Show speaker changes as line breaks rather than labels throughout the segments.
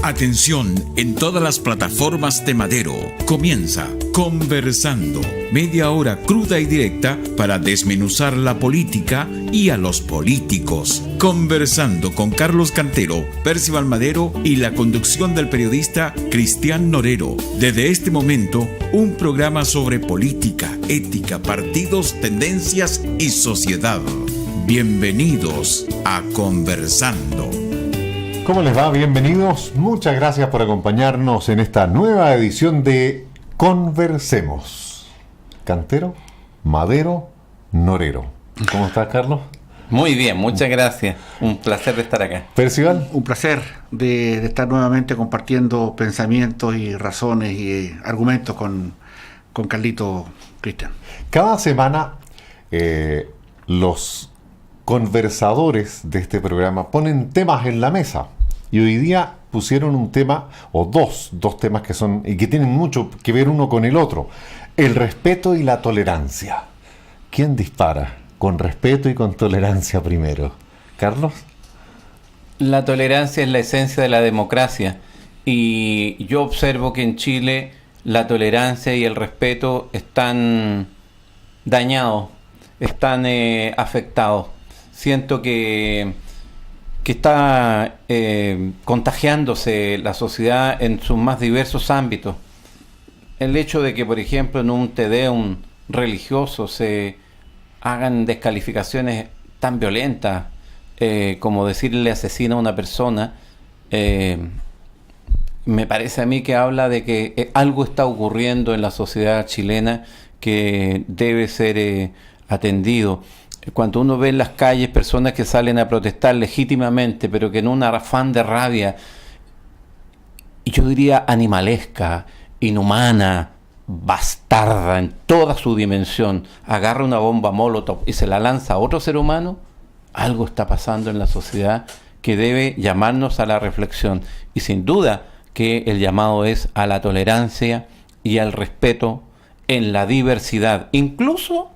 Atención en todas las plataformas de Madero. Comienza Conversando. Media hora cruda y directa para desmenuzar la política y a los políticos. Conversando con Carlos Cantero, Percival Madero y la conducción del periodista Cristian Norero. Desde este momento, un programa sobre política, ética, partidos, tendencias y sociedad. Bienvenidos a Conversando.
¿Cómo les va? Bienvenidos. Muchas gracias por acompañarnos en esta nueva edición de Conversemos. Cantero, Madero, Norero. ¿Cómo estás, Carlos?
Muy bien, muchas gracias. Un placer de estar acá.
¿Percival?
Un placer de estar nuevamente compartiendo pensamientos y razones y argumentos con Carlito Cristian.
Cada semana los conversadores de este programa ponen temas en la mesa. Y hoy día pusieron un tema, o dos temas que son y que tienen mucho que ver uno con el otro. El respeto y la tolerancia. ¿Quién dispara con respeto y con tolerancia primero? ¿Carlos?
La tolerancia es la esencia de la democracia. Y yo observo que en Chile la tolerancia y el respeto están dañados, están afectados. Siento que está contagiándose la sociedad en sus más diversos ámbitos. El hecho de que, por ejemplo, en un Tedeum religioso se hagan descalificaciones tan violentas como decirle asesino a una persona, me parece a mí que habla de que algo está ocurriendo en la sociedad chilena que debe ser atendido. Cuando uno ve en las calles personas que salen a protestar legítimamente, pero que en un afán de rabia, y yo diría animalesca, inhumana, bastarda en toda su dimensión, agarra una bomba Molotov y se la lanza a otro ser humano, algo está pasando en la sociedad que debe llamarnos a la reflexión. Y sin duda que el llamado es a la tolerancia y al respeto en la diversidad, incluso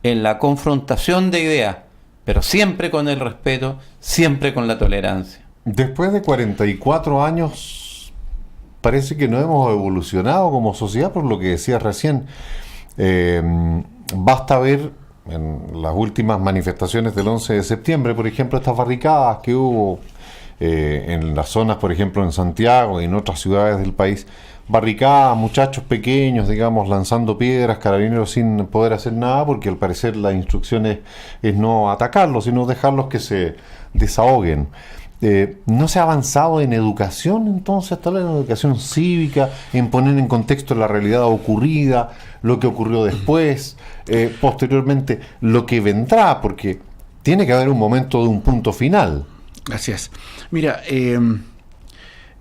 en la confrontación de ideas, pero siempre con el respeto, siempre con la tolerancia.
Después de 44 años, parece que no hemos evolucionado como sociedad, por lo que decías recién. Basta ver en las últimas manifestaciones del 11 de septiembre, por ejemplo, estas barricadas que hubo en las zonas, por ejemplo, en Santiago y en otras ciudades del país. Barricadas, muchachos pequeños, digamos, lanzando piedras, carabineros sin poder hacer nada, porque al parecer la instrucción es no atacarlos, sino dejarlos que se desahoguen. ¿No se ha avanzado en educación entonces, tal vez en educación cívica, en poner en contexto la realidad ocurrida, lo que ocurrió después, posteriormente lo que vendrá? Porque tiene que haber un momento de un punto final.
Gracias. Mira,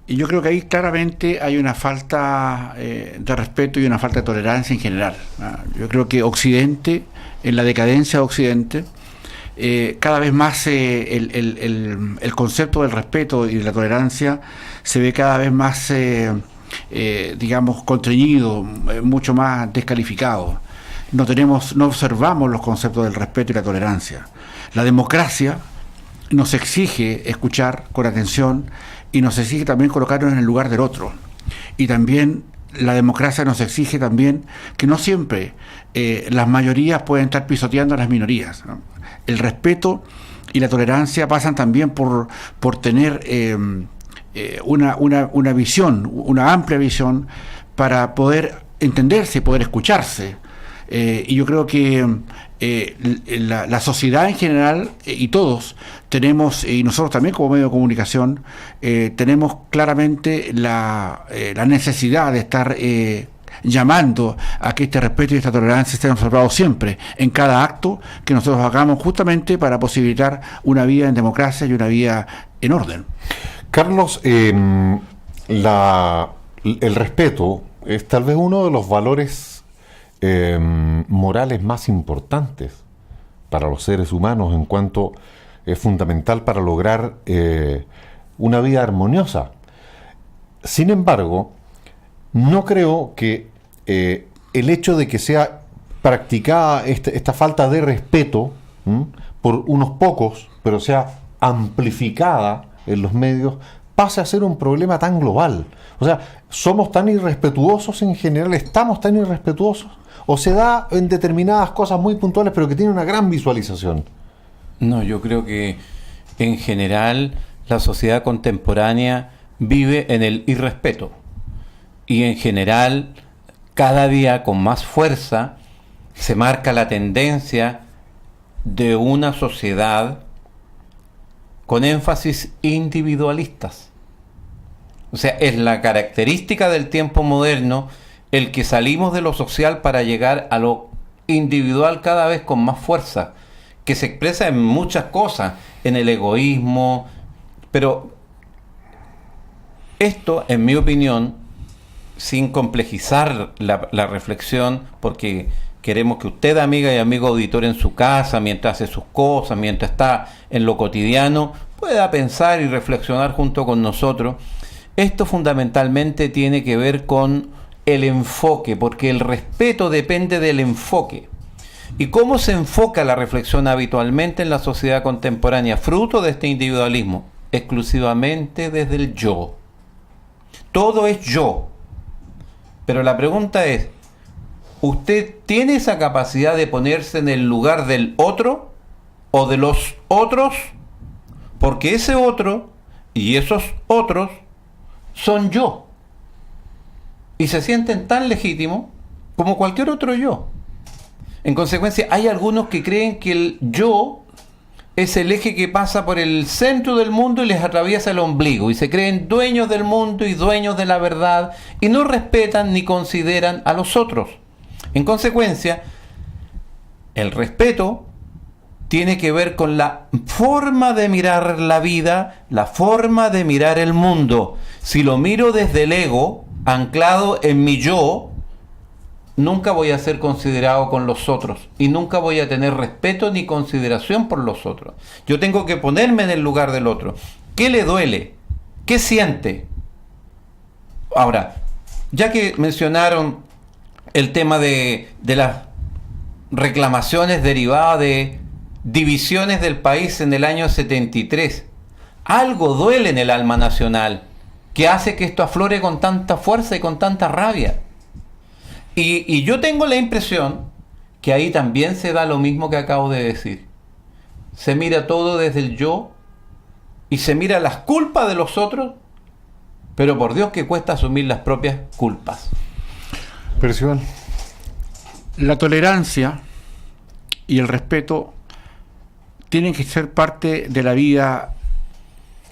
yo creo que ahí claramente hay una falta de respeto y una falta de tolerancia en general. Yo creo que Occidente, en la decadencia de Occidente, cada vez más el concepto del respeto y de la tolerancia se ve cada vez más, digamos, constreñido, mucho más descalificado. No observamos los conceptos del respeto y la tolerancia. La democracia nos exige escuchar con atención y nos exige también colocarnos en el lugar del otro. Y también la democracia nos exige también que no siempre las mayorías pueden estar pisoteando a las minorías, ¿no? El respeto y la tolerancia pasan también por tener una visión, una amplia visión para poder entenderse y poder escucharse. Y yo creo que la sociedad en general y todos tenemos, y nosotros también como medio de comunicación, tenemos claramente la necesidad de estar llamando a que este respeto y esta tolerancia estén observados siempre, en cada acto que nosotros hagamos, justamente para posibilitar una vida en democracia y una vida en orden.
Carlos, el respeto es tal vez uno de los valores morales más importantes para los seres humanos, en cuanto es fundamental para lograr una vida armoniosa. Sin embargo, no creo que el hecho de que sea practicada esta falta de respeto por unos pocos, pero sea amplificada en los medios, pase a ser un problema tan global? O sea, ¿somos tan irrespetuosos en general? ¿Estamos tan irrespetuosos? ¿O se da en determinadas cosas muy puntuales pero que tienen una gran visualización?
No, yo creo que en general la sociedad contemporánea vive en el irrespeto. Y en general, cada día con más fuerza, se marca la tendencia de una sociedad con énfasis individualistas. O sea, es la característica del tiempo moderno el que salimos de lo social para llegar a lo individual cada vez con más fuerza, que se expresa en muchas cosas, en el egoísmo, pero esto, en mi opinión, sin complejizar la reflexión, porque queremos que usted, amiga y amigo auditor, en su casa, mientras hace sus cosas, mientras está en lo cotidiano, pueda pensar y reflexionar junto con nosotros. Esto fundamentalmente tiene que ver con el enfoque, porque el respeto depende del enfoque. ¿Y cómo se enfoca la reflexión habitualmente en la sociedad contemporánea, fruto de este individualismo? Exclusivamente desde el yo. Todo es yo. Pero la pregunta es, ¿usted tiene esa capacidad de ponerse en el lugar del otro o de los otros? Porque ese otro y esos otros son yo. Y se sienten tan legítimos como cualquier otro yo. En consecuencia, hay algunos que creen que el yo es el eje que pasa por el centro del mundo y les atraviesa el ombligo, y se creen dueños del mundo y dueños de la verdad, y no respetan ni consideran a los otros. En consecuencia, el respeto tiene que ver con la forma de mirar la vida, la forma de mirar el mundo. Si lo miro desde el ego, anclado en mi yo, nunca voy a ser considerado con los otros y nunca voy a tener respeto ni consideración por los otros. Yo tengo que ponerme en el lugar del otro. ¿Qué le duele? ¿Qué siente? Ahora, ya que mencionaron el tema de las reclamaciones derivadas de divisiones del país en el año 73, algo duele en el alma nacional que hace que esto aflore con tanta fuerza y con tanta rabia. Y yo tengo la impresión que ahí también se da lo mismo que acabo de decir. Se mira todo desde el yo y se mira las culpas de los otros, pero por Dios que cuesta asumir las propias culpas.
Percival.
La tolerancia y el respeto tienen que ser parte de la vida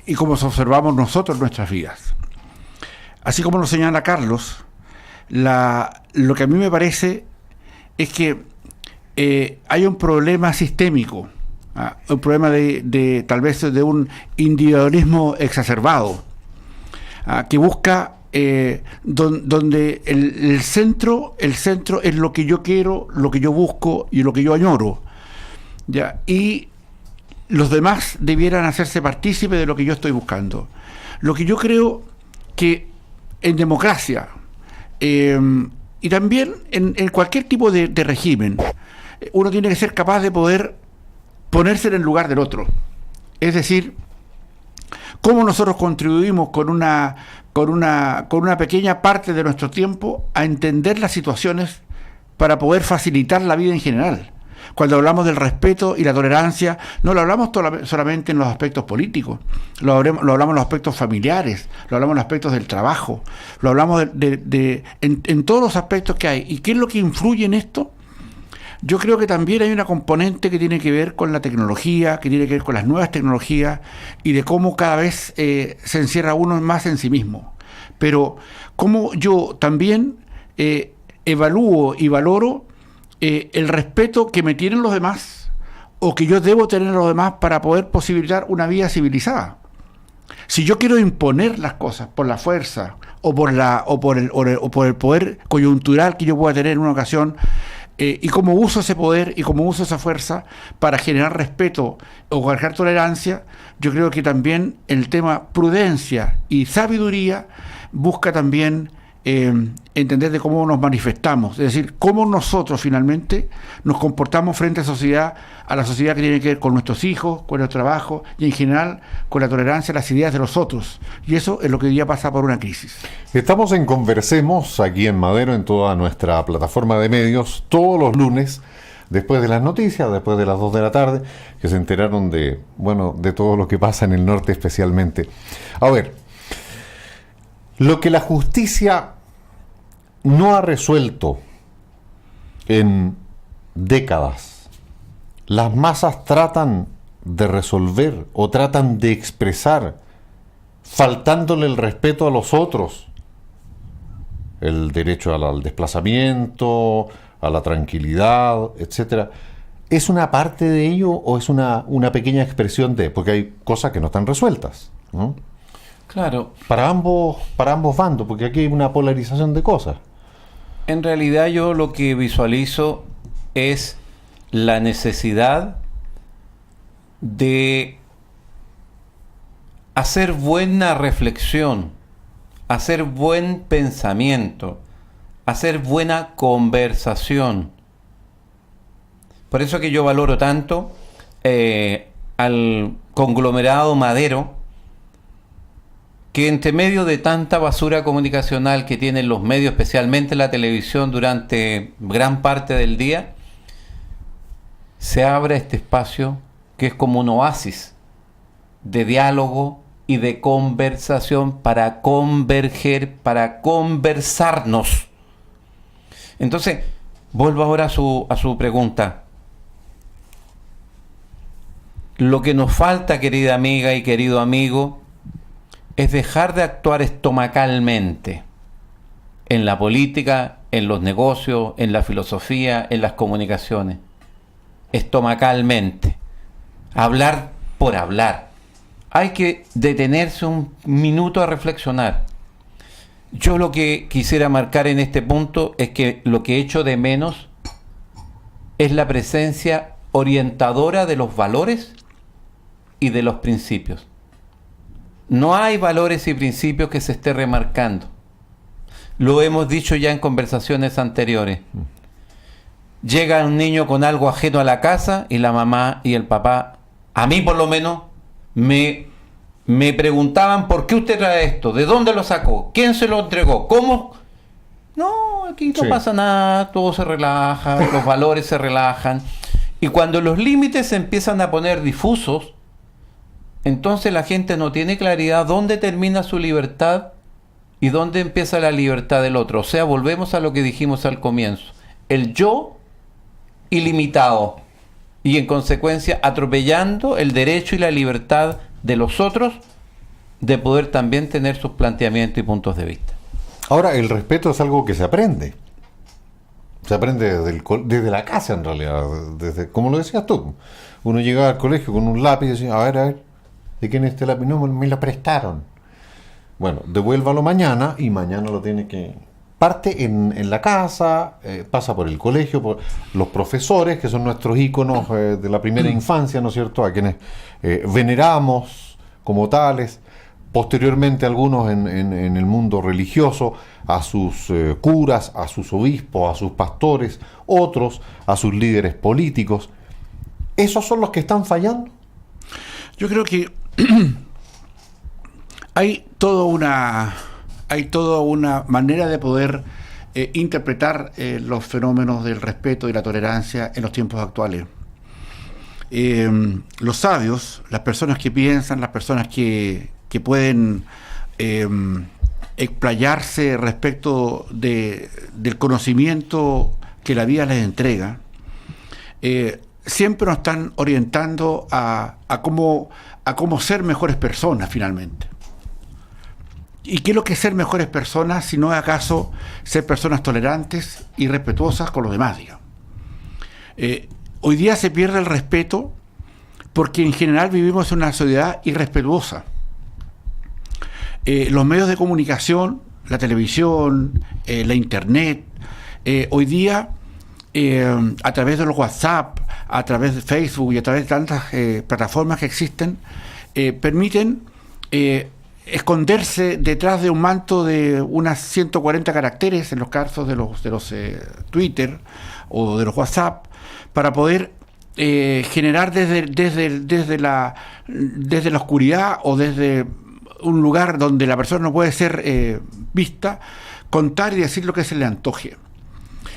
y como observamos nosotros nuestras vidas. Así como lo señala Carlos, lo que a mí me parece es que hay un problema sistémico, un problema de tal vez de un individualismo exacerbado, que busca donde el centro es lo que yo quiero, lo que yo busco y lo que yo añoro, ¿ya? Y los demás debieran hacerse partícipes de lo que yo estoy buscando. Lo que yo creo que en democracia y también en cualquier tipo de régimen, uno tiene que ser capaz de poder ponerse en el lugar del otro. Es decir, cómo nosotros contribuimos con una pequeña parte de nuestro tiempo a entender las situaciones para poder facilitar la vida en general. Cuando hablamos del respeto y la tolerancia, no lo hablamos solamente en los aspectos políticos, lo hablamos en los aspectos familiares, lo hablamos en los aspectos del trabajo, lo hablamos en todos los aspectos que hay. ¿Y qué es lo que influye en esto? Yo creo que también hay una componente que tiene que ver con la tecnología, que tiene que ver con las nuevas tecnologías y de cómo cada vez se encierra uno más en sí mismo. Pero cómo yo también evalúo y valoro el respeto que me tienen los demás o que yo debo tener a los demás para poder posibilitar una vida civilizada. Si yo quiero imponer las cosas por la fuerza o por el poder coyuntural que yo pueda tener en una ocasión, y cómo uso ese poder y cómo uso esa fuerza para generar respeto o generar tolerancia, yo creo que también el tema prudencia y sabiduría busca también entender de cómo nos manifestamos, es decir, cómo nosotros finalmente nos comportamos frente a la sociedad que tiene que ver con nuestros hijos, con el trabajo y en general con la tolerancia a las ideas de los otros. Y eso es lo que hoy día pasa por una crisis.
Estamos en Conversemos, aquí en Madero, en toda nuestra plataforma de medios, todos los lunes, después de las noticias, después de las 2 de la tarde, que se enteraron de todo lo que pasa en el norte especialmente. A ver, lo que la justicia no ha resuelto en décadas, las masas tratan de resolver o tratan de expresar, faltándole el respeto a los otros, el derecho al desplazamiento, a la tranquilidad, etcétera. ¿Es una parte de ello o es una pequeña expresión de? Porque hay cosas que no están resueltas, ¿no?
Claro.
Para ambos bandos, porque aquí hay una polarización de cosas.
En realidad yo lo que visualizo es la necesidad de hacer buena reflexión, hacer buen pensamiento, hacer buena conversación. Por eso que yo valoro tanto al conglomerado Madero, que entre medio de tanta basura comunicacional que tienen los medios, especialmente la televisión, durante gran parte del día, se abre este espacio que es como un oasis de diálogo y de conversación para converger, para conversarnos. Entonces, vuelvo ahora a su pregunta. Lo que nos falta, querida amiga y querido amigo, es dejar de actuar estomacalmente en la política, en los negocios, en la filosofía, en las comunicaciones. Estomacalmente. Hablar por hablar. Hay que detenerse un minuto a reflexionar. Yo lo que quisiera marcar en este punto es que lo que echo de menos es la presencia orientadora de los valores y de los principios. No hay valores y principios que se esté remarcando. Lo hemos dicho ya en conversaciones anteriores. Llega un niño con algo ajeno a la casa y la mamá y el papá, a mí por lo menos, me preguntaban: ¿por qué usted trae esto? ¿De dónde lo sacó? ¿Quién se lo entregó? ¿Cómo? No, aquí no pasa nada, todo se relaja, los valores se relajan. Y cuando los límites se empiezan a poner difusos, entonces la gente no tiene claridad dónde termina su libertad y dónde empieza la libertad del otro. O sea, volvemos a lo que dijimos al comienzo. El yo ilimitado y en consecuencia atropellando el derecho y la libertad de los otros de poder también tener sus planteamientos y puntos de vista.
Ahora, el respeto es algo que se aprende. Se aprende desde la casa, en realidad. Desde, como lo decías tú. Uno llegaba al colegio con un lápiz y decía: a ver, ¿de quién es este lápiz? No, me lo prestaron. Bueno, devuélvalo mañana y mañana lo tiene que... Parte en la casa, pasa por el colegio, por los profesores, que son nuestros íconos de la primera infancia, ¿no es cierto?, a quienes veneramos como tales. Posteriormente algunos en el mundo religioso, a sus curas, a sus obispos, a sus pastores, otros a sus líderes políticos. ¿Esos son los que están fallando?
Yo creo que hay toda una manera de poder interpretar los fenómenos del respeto y la tolerancia en los tiempos actuales. Los sabios, las personas que piensan, las personas que pueden explayarse respecto del conocimiento que la vida les entrega, siempre nos están orientando a cómo ser mejores personas finalmente. ¿Y qué es lo que es ser mejores personas, si no es acaso ser personas tolerantes y respetuosas con los demás, digamos? Hoy día se pierde el respeto porque en general vivimos en una sociedad irrespetuosa. Los medios de comunicación, la televisión, la internet, hoy día a través de los WhatsApp, a través de Facebook y a través de tantas plataformas que existen, permiten esconderse detrás de un manto de unas 140 caracteres en los casos de los Twitter o de los WhatsApp, para poder generar desde la oscuridad o desde un lugar donde la persona no puede ser vista, contar y decir lo que se le antoje.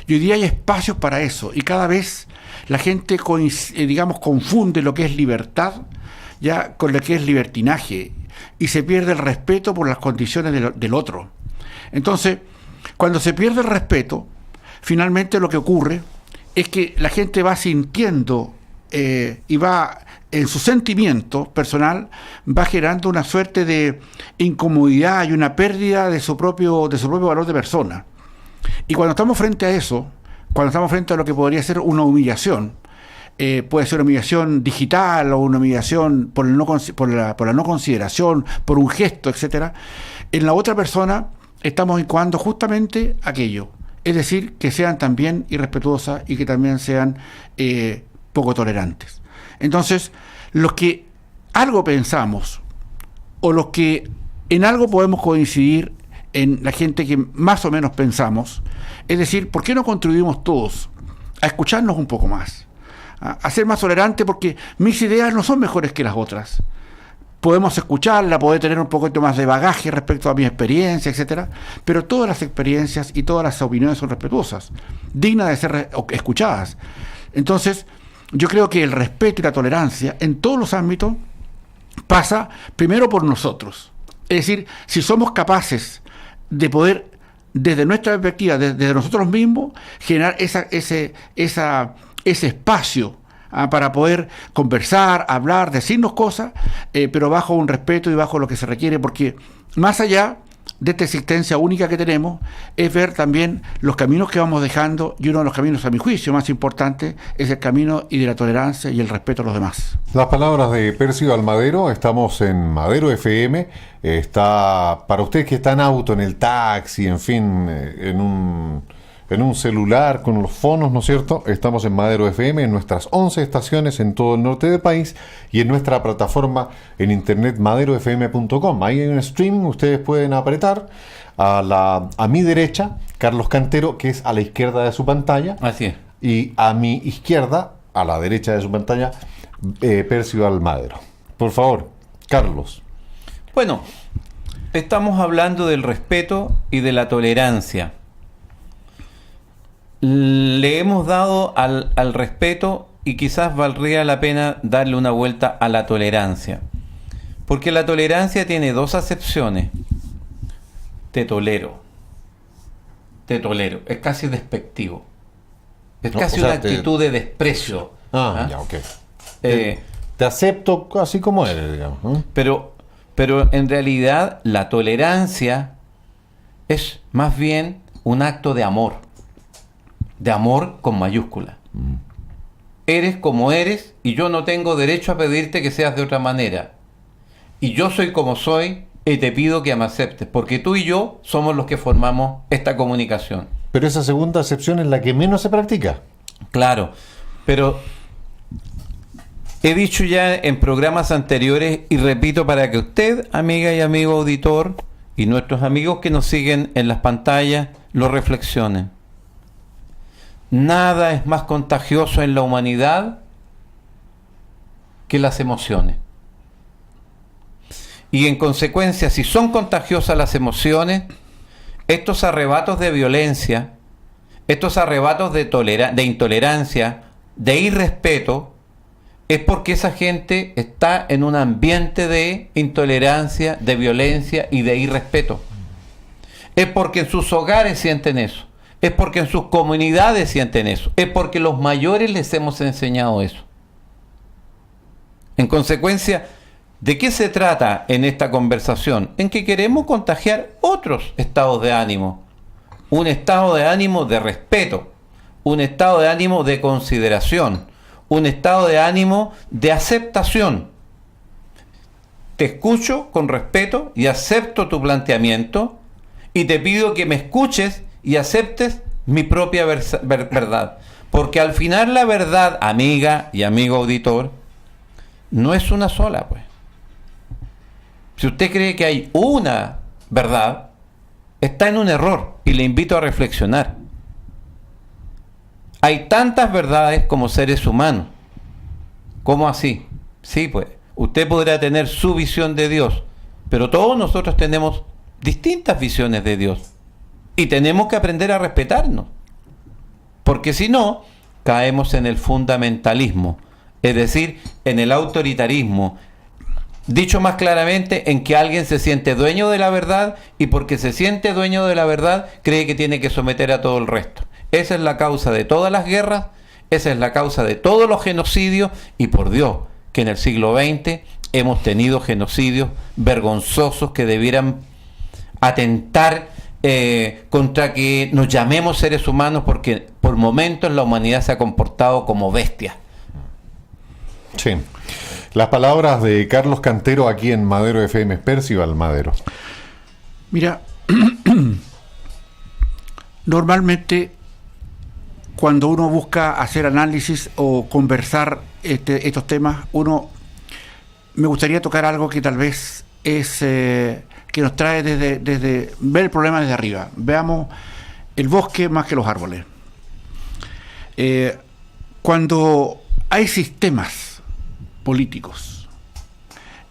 Y hoy día hay espacios para eso, y cada vez la gente confunde lo que es libertad ya con lo que es libertinaje, y se pierde el respeto por las condiciones del otro. Entonces, cuando se pierde el respeto, finalmente lo que ocurre es que la gente va sintiendo y va, en su sentimiento personal, va generando una suerte de incomodidad y una pérdida de su propio valor de persona. Y cuando estamos frente a eso, cuando estamos frente a lo que podría ser una humillación, puede ser una humillación digital o una humillación por la no consideración, por un gesto, etcétera, en la otra persona estamos incoando justamente aquello. Es decir, que sean también irrespetuosas y que también sean poco tolerantes. Entonces, los que algo pensamos o los que en algo podemos coincidir en la gente que más o menos pensamos, es decir, ¿por qué no contribuimos todos a escucharnos un poco más? A ser más tolerantes, porque mis ideas no son mejores que las otras. Podemos escucharla, poder tener un poquito más de bagaje respecto a mi experiencia, etcétera, pero todas las experiencias y todas las opiniones son respetuosas, dignas de ser escuchadas. Entonces, yo creo que el respeto y la tolerancia en todos los ámbitos pasa primero por nosotros. Es decir, si somos capaces de poder, desde nuestra perspectiva, desde nosotros mismos, generar ese espacio para poder conversar, hablar, decirnos cosas, pero bajo un respeto y bajo lo que se requiere, porque más allá de esta existencia única que tenemos, es ver también los caminos que vamos dejando, y uno de los caminos, a mi juicio, más importante es el camino y de la tolerancia y el respeto a los demás.
Las palabras de Percio Almadero. Estamos en Madero FM. Está para usted que está en auto, en el taxi, en fin, en un celular, con los fonos, ¿no es cierto? Estamos en Madero FM, en nuestras 11 estaciones en todo el norte del país, y en nuestra plataforma en internet maderofm.com. Ahí hay un streaming, ustedes pueden apretar a mi derecha, Carlos Cantero, que es a la izquierda de su pantalla.
Así es.
Y a mi izquierda, a la derecha de su pantalla, Percio Almadero. Por favor, Carlos.
Bueno, estamos hablando del respeto y de la tolerancia. Le hemos dado al respeto, y quizás valdría la pena darle una vuelta a la tolerancia, porque la tolerancia tiene dos acepciones. Te tolero, es casi despectivo, es casi una actitud de desprecio.
Ya, ok. Te acepto así como eres, digamos.
Pero en realidad la tolerancia es más bien un acto de amor con mayúscula. Eres como eres, y yo no tengo derecho a pedirte que seas de otra manera. Y yo soy como soy, y te pido que me aceptes, porque tú y yo somos los que formamos esta comunicación.
Pero esa segunda acepción es la que menos se practica.
Claro, pero he dicho ya en programas anteriores, y repito para que usted, amiga y amigo auditor, y nuestros amigos que nos siguen en las pantallas, lo reflexionen. Nada es más contagioso en la humanidad que las emociones. Y en consecuencia, si son contagiosas las emociones, estos arrebatos de violencia, estos arrebatos de intolerancia, de irrespeto, es porque esa gente está en un ambiente de intolerancia, de violencia y de irrespeto. Es porque en sus hogares sienten eso. Es porque en sus comunidades sienten eso. Es porque los mayores les hemos enseñado eso. En consecuencia, ¿de qué se trata en esta conversación? En que queremos contagiar otros estados de ánimo. Un estado de ánimo de respeto. Un estado de ánimo de consideración. Un estado de ánimo de aceptación. Te escucho con respeto y acepto tu planteamiento, y te pido que me escuches y aceptes mi propia verdad. Porque al final la verdad, amiga y amigo auditor, no es una sola, pues. Si usted cree que hay una verdad, está en un error y le invito a reflexionar. Hay tantas verdades como seres humanos. ¿Cómo así? Sí, pues, usted podrá tener su visión de Dios, pero todos nosotros tenemos distintas visiones de Dios y tenemos que aprender a respetarnos, porque si no, caemos en el fundamentalismo, es decir, en el autoritarismo, dicho más claramente, en que alguien se siente dueño de la verdad y porque se siente dueño de la verdad cree que tiene que someter a todo el resto. Esa es la causa de todas las guerras, esa es la causa de todos los genocidios, y por Dios, que en el siglo XX hemos tenido genocidios vergonzosos que debieran atentar contra que nos llamemos seres humanos, porque por momentos la humanidad se ha comportado como bestia.
Sí. Las palabras de Carlos Cantero aquí en Madero FM. Percival Madero.
Mira, normalmente cuando uno busca hacer análisis o conversar estos temas, me gustaría tocar algo que tal vez es que nos trae desde ver el problema desde arriba. Veamos el bosque más que los árboles. Cuando hay sistemas políticos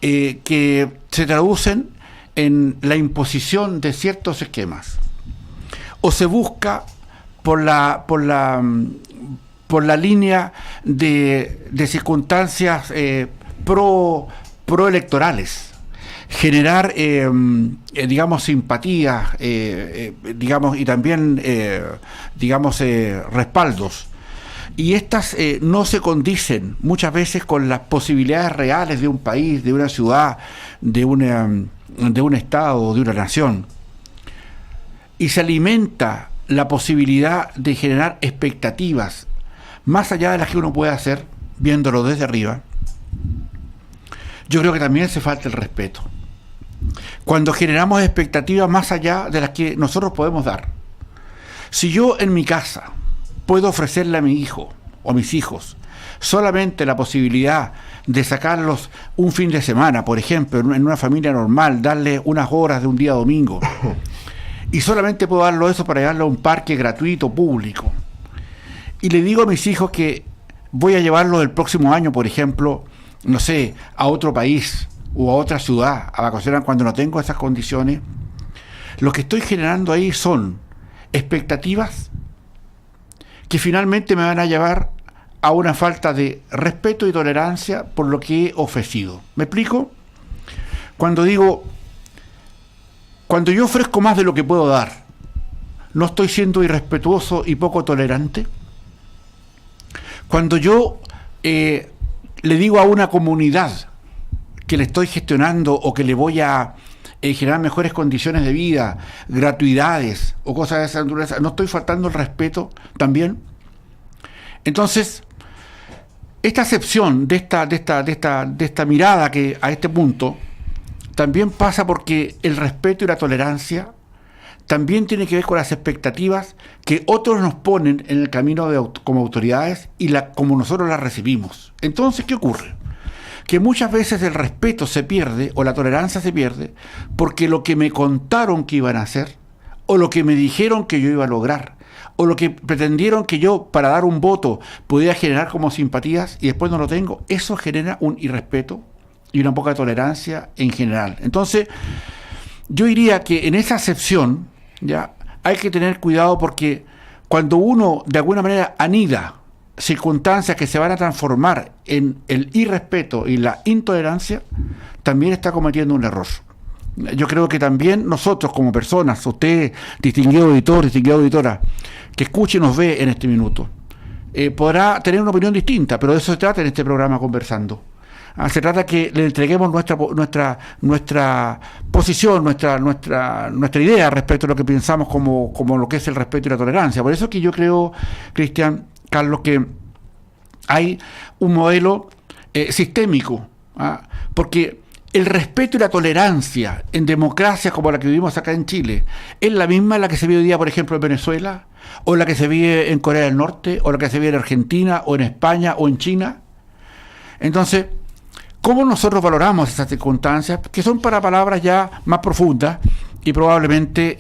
que se traducen en la imposición de ciertos esquemas, o se busca por la línea de circunstancias proelectorales, generar digamos simpatías, digamos, y también respaldos, y estas no se condicen muchas veces con las posibilidades reales de un país, de una ciudad, de un estado, de una nación, y se alimenta la posibilidad de generar expectativas más allá de las que uno puede hacer viéndolo desde arriba. Yo creo que también hace falta el respeto. Cuando generamos expectativas más allá de las que nosotros podemos dar. Si yo en mi casa puedo ofrecerle a mi hijo o a mis hijos solamente la posibilidad de sacarlos un fin de semana, por ejemplo, en una familia normal, darle unas horas de un día domingo, y solamente puedo darlo eso para llevarlo a un parque gratuito, público, y le digo a mis hijos que voy a llevarlos el próximo año, por ejemplo, no sé, a otro país o a otra ciudad a vacacionar cuando no tengo esas condiciones, lo que estoy generando ahí son expectativas que finalmente me van a llevar a una falta de respeto y tolerancia por lo que he ofrecido. ¿Me explico? Cuando yo ofrezco más de lo que puedo dar, ¿no estoy siendo irrespetuoso y poco tolerante? Cuando yo le digo a una comunidad que le estoy gestionando o que le voy a generar mejores condiciones de vida, gratuidades o cosas de esa naturaleza, ¿no estoy faltando el respeto también? Entonces, esta acepción de esta mirada que a este punto también pasa porque el respeto y la tolerancia también tiene que ver con las expectativas que otros nos ponen en el camino como autoridades y como nosotros las recibimos. Entonces, ¿qué ocurre? Que muchas veces el respeto se pierde o la tolerancia se pierde porque lo que me contaron que iban a hacer, o lo que me dijeron que yo iba a lograr, o lo que pretendieron que yo para dar un voto podía generar como simpatías y después no lo tengo, eso genera un irrespeto y una poca tolerancia en general. Entonces, yo diría que en esa acepción ya hay que tener cuidado, porque cuando uno de alguna manera anida circunstancias que se van a transformar en el irrespeto y la intolerancia, también está cometiendo un error. Yo creo que también nosotros como personas, usted, distinguido auditor, distinguida auditora, que escuche y nos ve en este minuto, podrá tener una opinión distinta, pero de eso se trata en este programa Conversando. Se trata que le entreguemos nuestra posición, nuestra idea respecto a lo que pensamos como lo que es el respeto y la tolerancia. Por eso que yo creo, Cristian, Carlos, que hay un modelo sistémico, porque el respeto y la tolerancia en democracias como la que vivimos acá en Chile es la misma la que se vive hoy día, por ejemplo, en Venezuela, o la que se vive en Corea del Norte, o la que se vive en Argentina, o en España, o en China. Entonces, ¿Cómo nosotros valoramos esas circunstancias? Que son para palabras ya más profundas y probablemente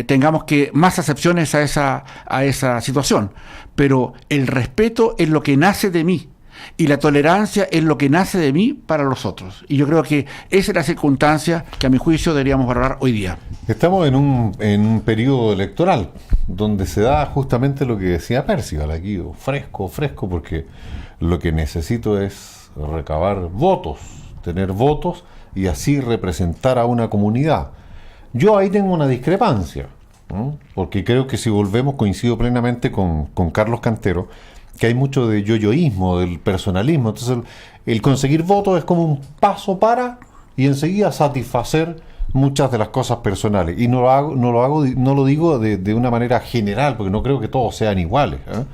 tengamos que más acepciones a esa situación. Pero el respeto es lo que nace de mí y la tolerancia es lo que nace de mí para los otros. Y yo creo que esa es la circunstancia que a mi juicio deberíamos valorar hoy día.
Estamos en un periodo electoral donde se da justamente lo que decía Percival aquí, fresco, porque lo que necesito es recabar votos, tener votos y así representar a una comunidad. Yo ahí tengo una discrepancia, ¿no? Porque creo que si volvemos, coincido plenamente con Carlos Cantero, que hay mucho de yoyoísmo, del personalismo. Entonces el conseguir votos es como un paso para y enseguida satisfacer muchas de las cosas personales. Y no lo digo de una manera general, porque no creo que todos sean iguales, ¿eh?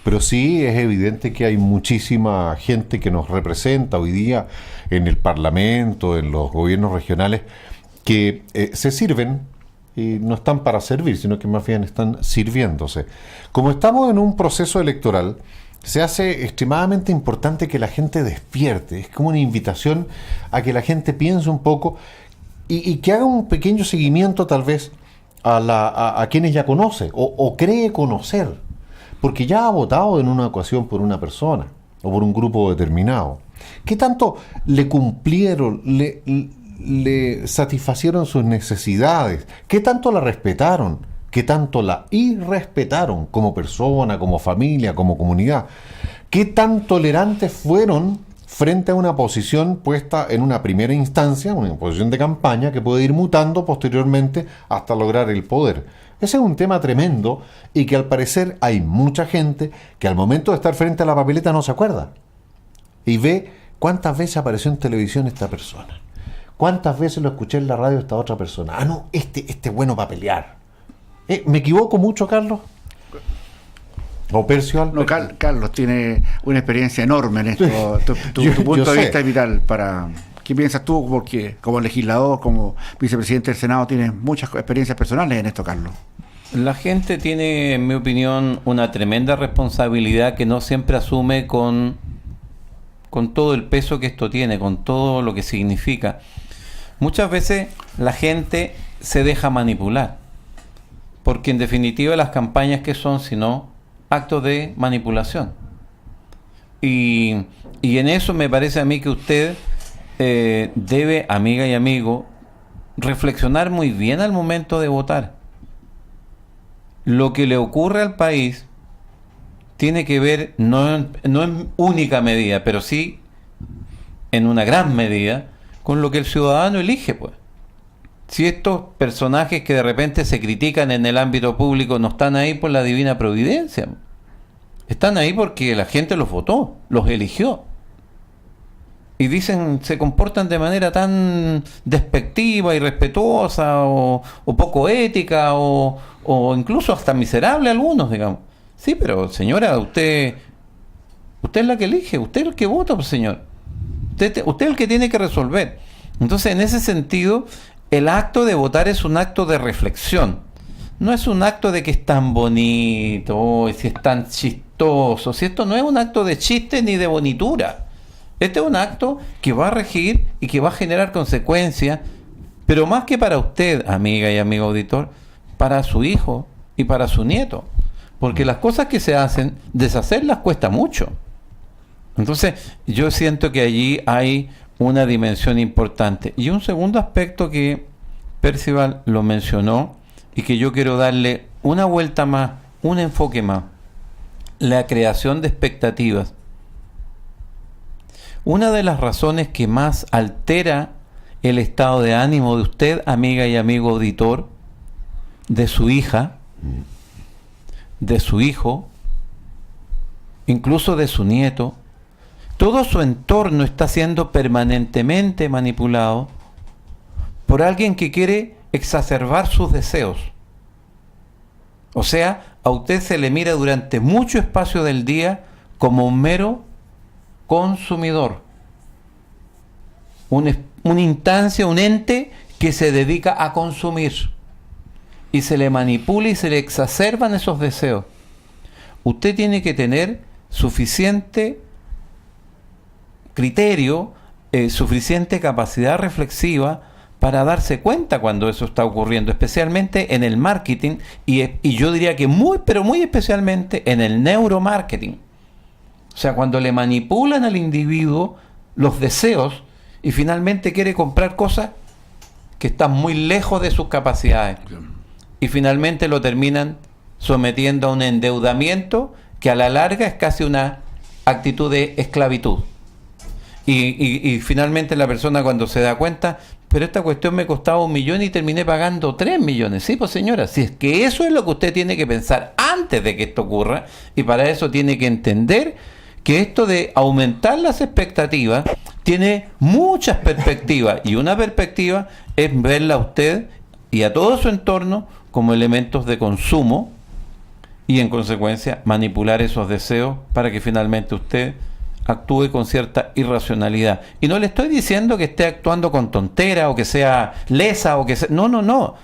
Pero sí es evidente que hay muchísima gente que nos representa hoy día en el Parlamento, en los gobiernos regionales, que se sirven y no están para servir, sino que más bien están sirviéndose. Como estamos en un proceso electoral, se hace extremadamente importante que la gente despierte. Es como una invitación a que la gente piense un poco y que haga un pequeño seguimiento tal vez a quienes ya conoce o cree conocer, porque ya ha votado en una ocasión por una persona o por un grupo determinado. ¿Qué tanto le cumplieron, le satisfacieron sus necesidades? ¿Qué tanto la respetaron? ¿Qué tanto la irrespetaron como persona, como familia, como comunidad? ¿Qué tan tolerantes fueron frente a una posición puesta en una primera instancia, una posición de campaña que puede ir mutando posteriormente hasta lograr el poder? Ese es un tema tremendo y que al parecer hay mucha gente que al momento de estar frente a la papeleta no se acuerda y ve cuántas veces apareció en televisión esta persona, cuántas veces lo escuché en la radio esta otra persona. Ah, no, este es bueno para pelear. ¿Me equivoco mucho, Carlos? ¿O Percival?
No, Carlos tiene una experiencia enorme en esto. Tu punto de vista es vital para... ¿Qué piensas tú? Porque como legislador, como vicepresidente del Senado, tienes muchas experiencias personales en esto, Carlos.
La gente tiene, en mi opinión, una tremenda responsabilidad que no siempre asume con todo el peso que esto tiene, con todo lo que significa. Muchas veces la gente se deja manipular, porque en definitiva las campañas que son, sino actos de manipulación. Y en eso me parece a mí que usted debe, amiga y amigo, reflexionar muy bien al momento de votar. Lo que le ocurre al país tiene que ver, no en única medida, pero sí en una gran medida, con lo que el ciudadano elige, pues. Si estos personajes que de repente se critican en el ámbito público no están ahí por la divina providencia, están ahí porque la gente los votó, los eligió. Y dicen, se comportan de manera tan despectiva, irrespetuosa o poco ética o incluso hasta miserable algunos, digamos. Sí, pero señora, usted es la que elige, usted es el que vota, pues, señor. Usted es el que tiene que resolver. Entonces, en ese sentido, el acto de votar es un acto de reflexión. No es un acto de que es tan bonito, si es tan chistoso. Si esto no es un acto de chiste ni de bonitura. Este es un acto que va a regir y que va a generar consecuencias, pero más que para usted, amiga y amigo auditor, para su hijo y para su nieto. Porque las cosas que se hacen, deshacerlas cuesta mucho. Entonces, yo siento que allí hay una dimensión importante. Y un segundo aspecto que Percival lo mencionó y que yo quiero darle una vuelta más, un enfoque más: la creación de expectativas. Una de las razones que más altera el estado de ánimo de usted, amiga y amigo auditor, de su hija, de su hijo, incluso de su nieto, todo su entorno está siendo permanentemente manipulado por alguien que quiere exacerbar sus deseos. O sea, a usted se le mira durante mucho espacio del día como un mero consumidor, una instancia, un ente que se dedica a consumir, y se le manipula y se le exacerban esos deseos. Usted tiene que tener suficiente criterio, suficiente capacidad reflexiva para darse cuenta cuando eso está ocurriendo, especialmente en el marketing y yo diría que pero muy especialmente en el neuromarketing. O sea, cuando le manipulan al individuo los deseos y finalmente quiere comprar cosas que están muy lejos de sus capacidades. Y finalmente lo terminan sometiendo a un endeudamiento que a la larga es casi una actitud de esclavitud. Y finalmente la persona cuando se da cuenta, pero esta cuestión me costaba 1 millón y terminé pagando 3 millones. Sí, pues señora, si es que eso es lo que usted tiene que pensar antes de que esto ocurra, y para eso tiene que entender que esto de aumentar las expectativas tiene muchas perspectivas, y una perspectiva es verla a usted y a todo su entorno como elementos de consumo y en consecuencia manipular esos deseos para que finalmente usted actúe con cierta irracionalidad. Y no le estoy diciendo que esté actuando con tontera o que sea lesa o que sea... No.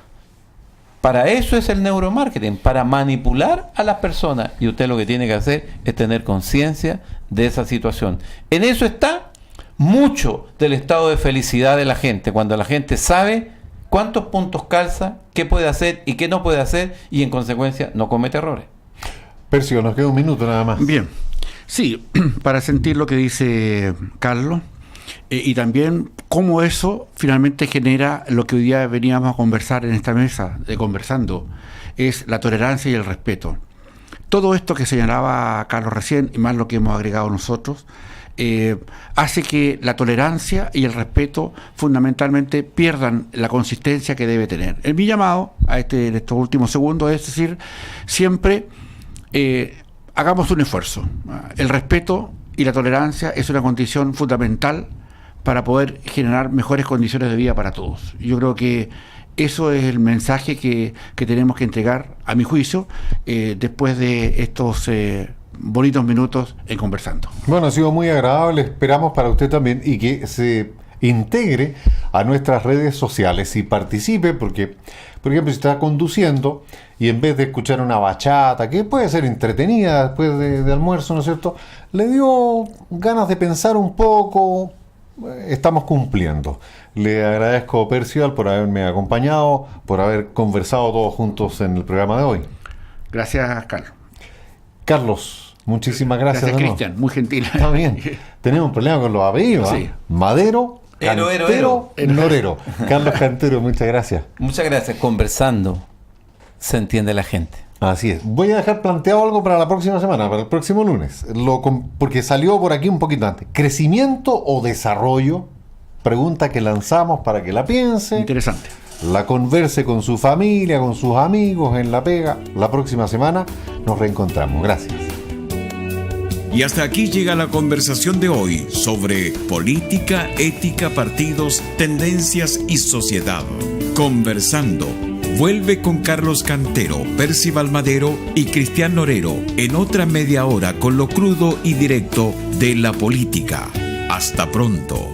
Para eso es el neuromarketing, para manipular a las personas. Y usted lo que tiene que hacer es tener conciencia de esa situación. En eso está mucho del estado de felicidad de la gente, cuando la gente sabe cuántos puntos calza, qué puede hacer y qué no puede hacer, y en consecuencia no comete errores.
Percio, nos queda 1 minuto nada más.
Bien, sí, para sentir lo que dice Carlos, y también cómo eso finalmente genera lo que hoy día veníamos a conversar en esta mesa de Conversando, es la tolerancia y el respeto. Todo esto que señalaba Carlos recién, y más lo que hemos agregado nosotros, hace que la tolerancia y el respeto fundamentalmente pierdan la consistencia que debe tener. Mi llamado en estos últimos segundos es decir, siempre hagamos un esfuerzo. El respeto y la tolerancia es una condición fundamental para poder generar mejores condiciones de vida para todos. Yo creo que eso es el mensaje que tenemos que entregar, a mi juicio, después de estos bonitos minutos en Conversando.
Bueno, ha sido muy agradable, esperamos para usted también, y que se integre a nuestras redes sociales y participe, porque, por ejemplo, si está conduciendo y en vez de escuchar una bachata, que puede ser entretenida después de almuerzo, ¿no es cierto?, le dio ganas de pensar un poco, estamos cumpliendo. Le agradezco, Percival, por haberme acompañado, por haber conversado todos juntos en el programa de hoy.
Gracias, Carlos.
Carlos, muchísimas gracias.
Gracias, Cristian, muy gentil.
Está bien. Tenemos un problema con los apellidos.
Sí.
Madero, Cantero, Norero. Carlos Cantero, muchas gracias.
Muchas gracias. Conversando se entiende la gente.
Así es. Voy a dejar planteado algo para la próxima semana, para el próximo lunes, porque salió por aquí un poquito antes. ¿Crecimiento o desarrollo? Pregunta que lanzamos para que la piense.
Interesante.
La converse con su familia, con sus amigos, en la pega. La próxima semana nos reencontramos. Gracias.
Y hasta aquí llega la conversación de hoy sobre política, ética, partidos, tendencias y sociedad. Conversando. Vuelve con Carlos Cantero, Percival Madero y Cristian Norero en otra media hora con lo crudo y directo de la política. Hasta pronto.